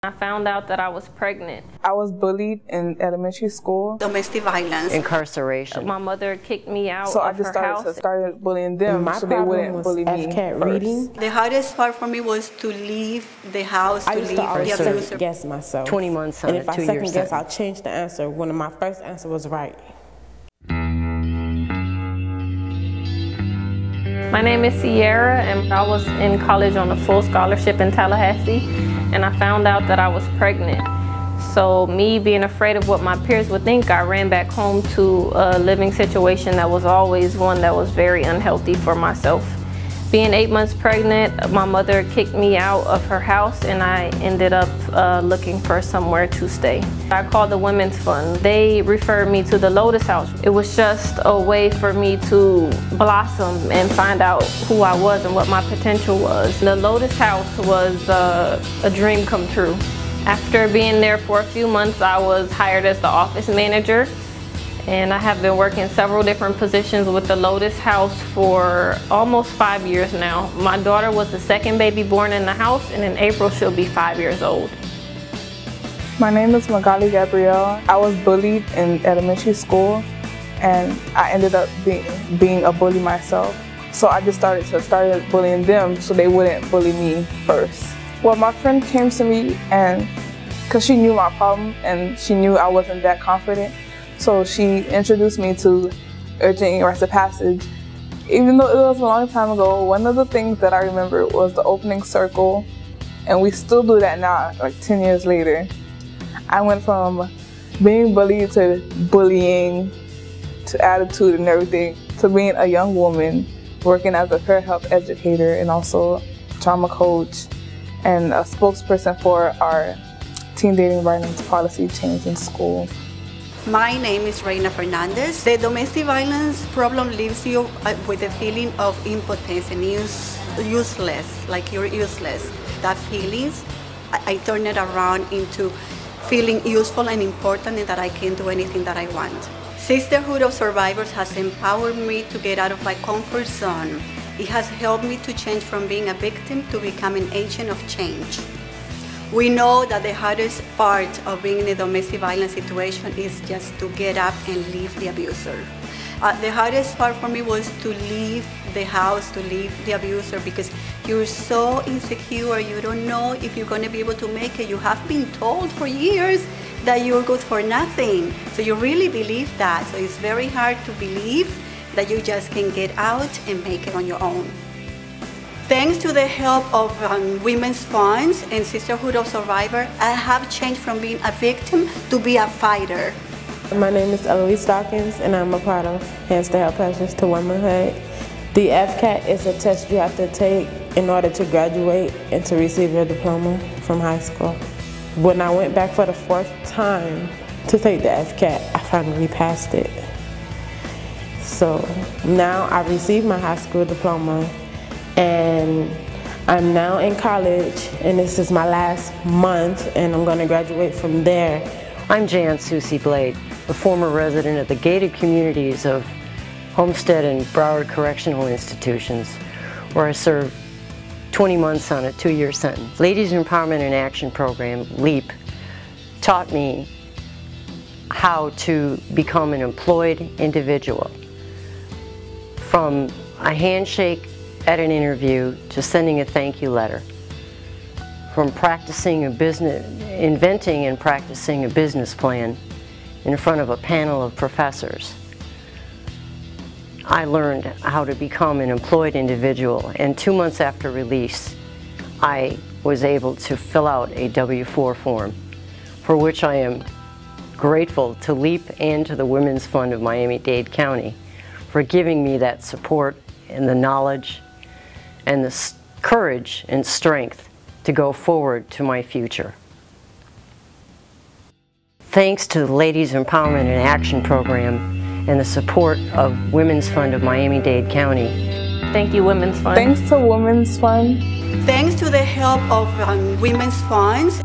I found out that I was pregnant. I was bullied in elementary school. Domestic violence. Incarceration. My mother kicked me out so of I just her house. started bullying them so they wouldn't bully me first. Reading. The hardest part for me was to leave the house, to leave the abuser. I used to guess myself. 20 months on and if I 2-year second guess, sentence. I'll change the answer when my first answer was right. My name is Sierra, and I was in college on a full scholarship in Tallahassee, and I found out that I was pregnant. So me being afraid of what my peers would think, I ran back home to a living situation that was always one that was very unhealthy for myself. Being 8 months pregnant, my mother kicked me out of her house, and I ended up looking for somewhere to stay. I called the Women's Fund. They referred me to the Lotus House. It was just a way for me to blossom and find out who I was and what my potential was. The Lotus House was a dream come true. After being there for a few months, I was hired as the office manager. And I have been working several different positions with the Lotus House for almost 5 years now. My daughter was the second baby born in the house, and in April she'll be 5 years old. My name is Magali Gabrielle. I was bullied in elementary school, and I ended up being a bully myself. So I just started bullying them so they wouldn't bully me first. Well, my friend came to me, and because she knew my problem and she knew I wasn't that confident, so she introduced me to urgent rites of passage. Even though it was a long time ago, one of the things that I remember was the opening circle, and we still do that now, like 10 years later. I went from being bullied to bullying to attitude and everything to being a young woman working as a peer health educator and also trauma coach and a spokesperson for our teen dating violence policy change in school. My name is Reina Fernandez. The domestic violence problem leaves you with a feeling of impotence and useless, like you're useless. That feelings, I turn it around into feeling useful and important and that I can do anything that I want. Sisterhood of Survivors has empowered me to get out of my comfort zone. It has helped me to change from being a victim to become an agent of change. We know that the hardest part of being in a domestic violence situation is just to get up and leave the abuser. The hardest part for me was to leave the house, to leave the abuser, because you're so insecure, you don't know if you're going to be able to make it. You have been told for years that you're good for nothing. So you really believe that. So it's very hard to believe that you just can get out and make it on your own. Thanks to the help of Women's Funds and Sisterhood of Survivors, I have changed from being a victim to be a fighter. My name is Eloise Dawkins, and I'm a part of Hands to Help Passions to Womanhood. The FCAT is a test you have to take in order to graduate and to receive your diploma from high school. When I went back for the 4th time to take the FCAT, I finally passed it. So now I received my high school diploma, and I'm now in college, and this is my last month, and I'm going to graduate from there. I'm Jan Susie Blade, a former resident of the gated communities of Homestead and Broward Correctional Institutions, where I served 20 months on a 2-year sentence. Ladies Empowerment in Action program, LEAP, taught me how to become an employed individual. From a handshake at an interview to sending a thank you letter. From inventing and practicing a business plan in front of a panel of professors. I learned how to become an employed individual, and 2 months after release, I was able to fill out a W-4 form, for which I am grateful to LEAP and to the Women's Fund of Miami-Dade County for giving me that support and the knowledge and the courage and strength to go forward to my future. Thanks to the Ladies Empowerment in Action program and the support of Women's Fund of Miami-Dade County. Thank you, Women's Fund. Thanks to Women's Fund. Thanks to the help of Women's Funds